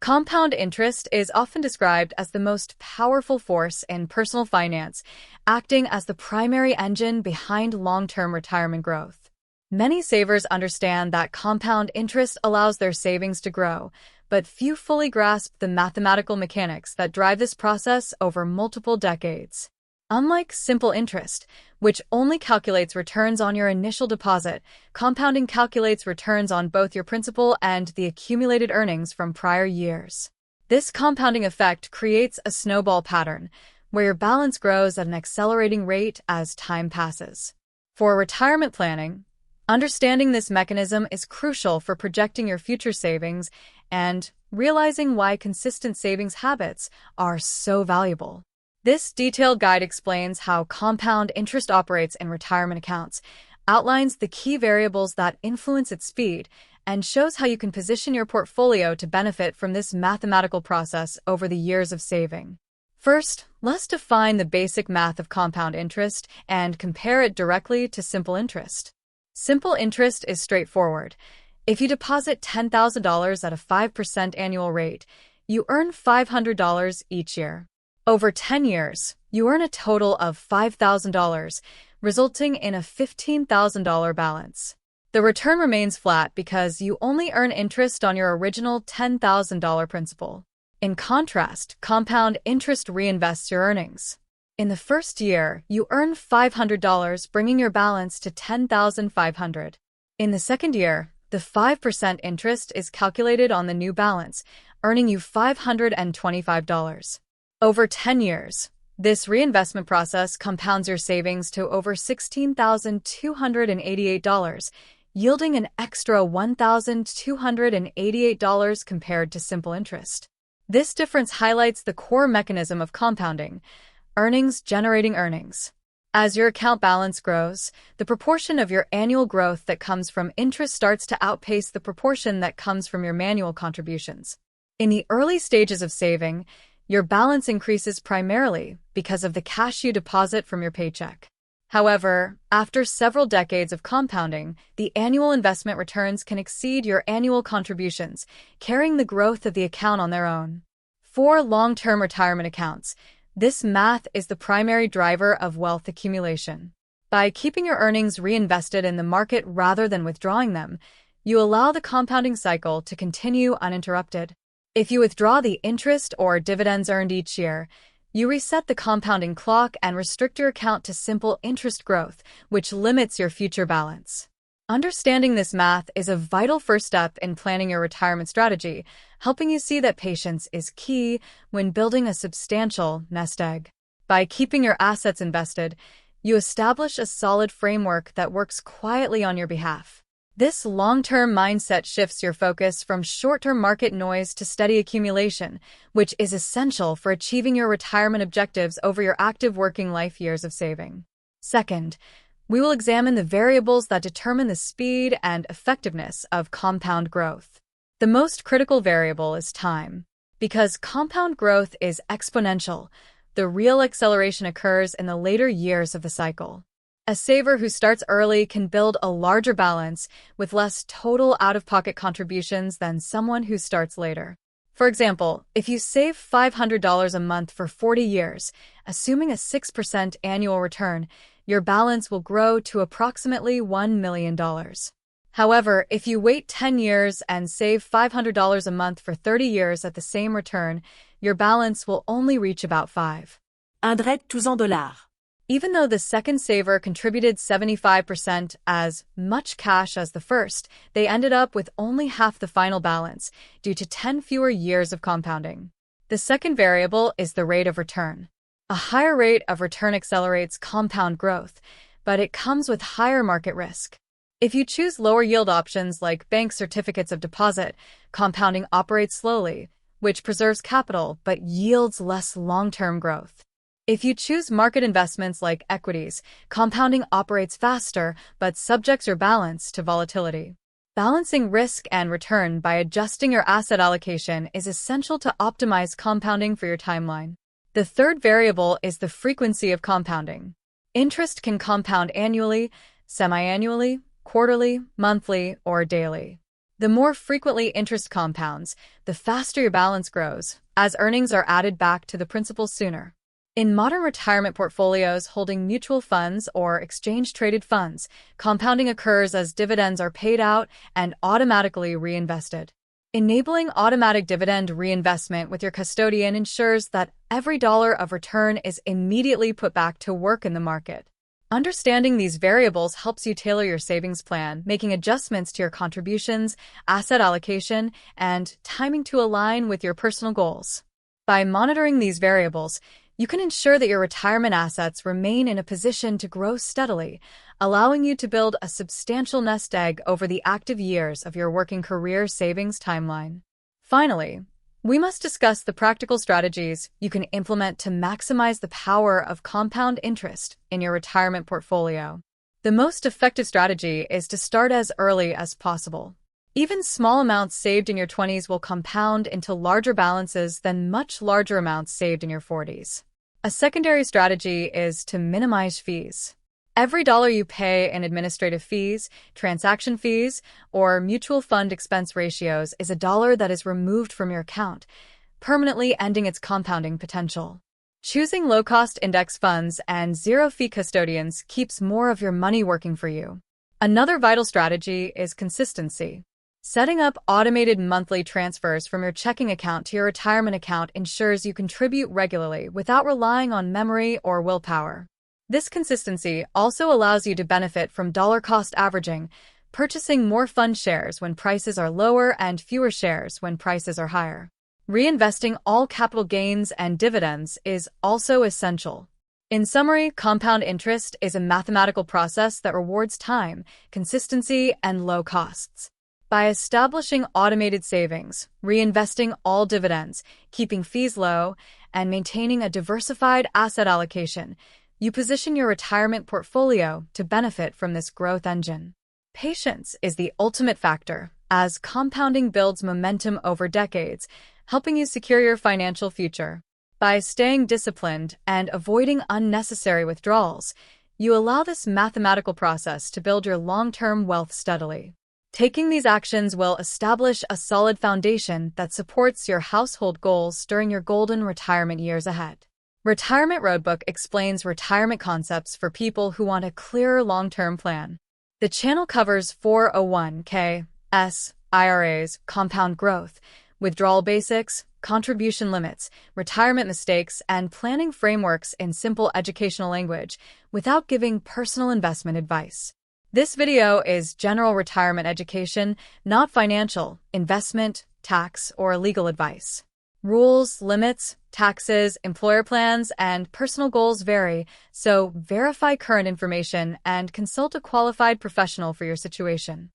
Compound interest is often described as the most powerful force in personal finance, acting as the primary engine behind long-term retirement growth. Many savers understand that compound interest allows their savings to grow, but few fully grasp the mathematical mechanics that drive this process over multiple decades. Unlike simple interest, which only calculates returns on your initial deposit, compounding calculates returns on both your principal and the accumulated earnings from prior years. This compounding effect creates a snowball pattern, where your balance grows at an accelerating rate as time passes. For retirement planning, understanding this mechanism is crucial for projecting your future savings and realizing why consistent savings habits are so valuable. This detailed guide explains how compound interest operates in retirement accounts, outlines the key variables that influence its speed, and shows how you can position your portfolio to benefit from this mathematical process over the years of saving. First, let's define the basic math of compound interest and compare it directly to simple interest. Simple interest is straightforward. If you deposit $10,000 at a 5% annual rate, you earn $500 each year. Over 10 years, you earn a total of $5,000, resulting in a $15,000 balance. The return remains flat because you only earn interest on your original $10,000 principal. In contrast, compound interest reinvests your earnings. In the first year, you earn $500, bringing your balance to $10,500. In the second year, the 5% interest is calculated on the new balance, earning you $525. Over 10 years, this reinvestment process compounds your savings to over $16,288, yielding an extra $1,288 compared to simple interest. This difference highlights the core mechanism of compounding: earnings generating earnings. As your account balance grows, the proportion of your annual growth that comes from interest starts to outpace the proportion that comes from your manual contributions. In the early stages of saving, your balance increases primarily because of the cash you deposit from your paycheck. However, after several decades of compounding, the annual investment returns can exceed your annual contributions, carrying the growth of the account on their own. For long-term retirement accounts, this math is the primary driver of wealth accumulation. By keeping your earnings reinvested in the market rather than withdrawing them, you allow the compounding cycle to continue uninterrupted. If you withdraw the interest or dividends earned each year, you reset the compounding clock and restrict your account to simple interest growth, which limits your future balance. Understanding this math is a vital first step in planning your retirement strategy, helping you see that patience is key when building a substantial nest egg. By keeping your assets invested, you establish a solid framework that works quietly on your behalf. This long-term mindset shifts your focus from short-term market noise to steady accumulation, which is essential for achieving your retirement objectives over your active working life years of saving. Second, we will examine the variables that determine the speed and effectiveness of compound growth. The most critical variable is time. Because compound growth is exponential, the real acceleration occurs in the later years of the cycle. A saver who starts early can build a larger balance with less total out-of-pocket contributions than someone who starts later. For example, if you save $500 a month for 40 years, assuming a 6% annual return, your balance will grow to approximately $1 million. However, if you wait 10 years and save $500 a month for 30 years at the same return, your balance will only reach about $1,200. Even though the second saver contributed 75% as much cash as the first, they ended up with only half the final balance due to 10 fewer years of compounding. The second variable is the rate of return. A higher rate of return accelerates compound growth, but it comes with higher market risk. If you choose lower yield options like bank certificates of deposit, compounding operates slowly, which preserves capital but yields less long-term growth. If you choose market investments like equities, compounding operates faster but subjects your balance to volatility. Balancing risk and return by adjusting your asset allocation is essential to optimize compounding for your timeline. The third variable is the frequency of compounding. Interest can compound annually, semi-annually, quarterly, monthly, or daily. The more frequently interest compounds, the faster your balance grows, as earnings are added back to the principal sooner. In modern retirement portfolios holding mutual funds or exchange-traded funds, compounding occurs as dividends are paid out and automatically reinvested. Enabling automatic dividend reinvestment with your custodian ensures that every dollar of return is immediately put back to work in the market. Understanding these variables helps you tailor your savings plan, making adjustments to your contributions, asset allocation, and timing to align with your personal goals. By monitoring these variables, you can ensure that your retirement assets remain in a position to grow steadily, allowing you to build a substantial nest egg over the active years of your working career savings timeline. Finally, we must discuss the practical strategies you can implement to maximize the power of compound interest in your retirement portfolio. The most effective strategy is to start as early as possible. Even small amounts saved in your 20s will compound into larger balances than much larger amounts saved in your 40s. A secondary strategy is to minimize fees. Every dollar you pay in administrative fees, transaction fees, or mutual fund expense ratios is a dollar that is removed from your account, permanently ending its compounding potential. Choosing low-cost index funds and zero-fee custodians keeps more of your money working for you. Another vital strategy is consistency. Setting up automated monthly transfers from your checking account to your retirement account ensures you contribute regularly without relying on memory or willpower. This consistency also allows you to benefit from dollar-cost averaging, purchasing more fund shares when prices are lower and fewer shares when prices are higher. Reinvesting all capital gains and dividends is also essential. In summary, compound interest is a mathematical process that rewards time, consistency, and low costs. By establishing automated savings, reinvesting all dividends, keeping fees low, and maintaining a diversified asset allocation, you position your retirement portfolio to benefit from this growth engine. Patience is the ultimate factor, as compounding builds momentum over decades, helping you secure your financial future. By staying disciplined and avoiding unnecessary withdrawals, you allow this mathematical process to build your long-term wealth steadily. Taking these actions will establish a solid foundation that supports your household goals during your golden retirement years ahead. Retirement Roadbook explains retirement concepts for people who want a clearer long-term plan. The channel covers 401k, IRAs, compound growth, withdrawal basics, contribution limits, retirement mistakes, and planning frameworks in simple educational language without giving personal investment advice. This video is general retirement education, not financial, investment, tax, or legal advice. Rules, limits, taxes, employer plans, and personal goals vary, so verify current information and consult a qualified professional for your situation.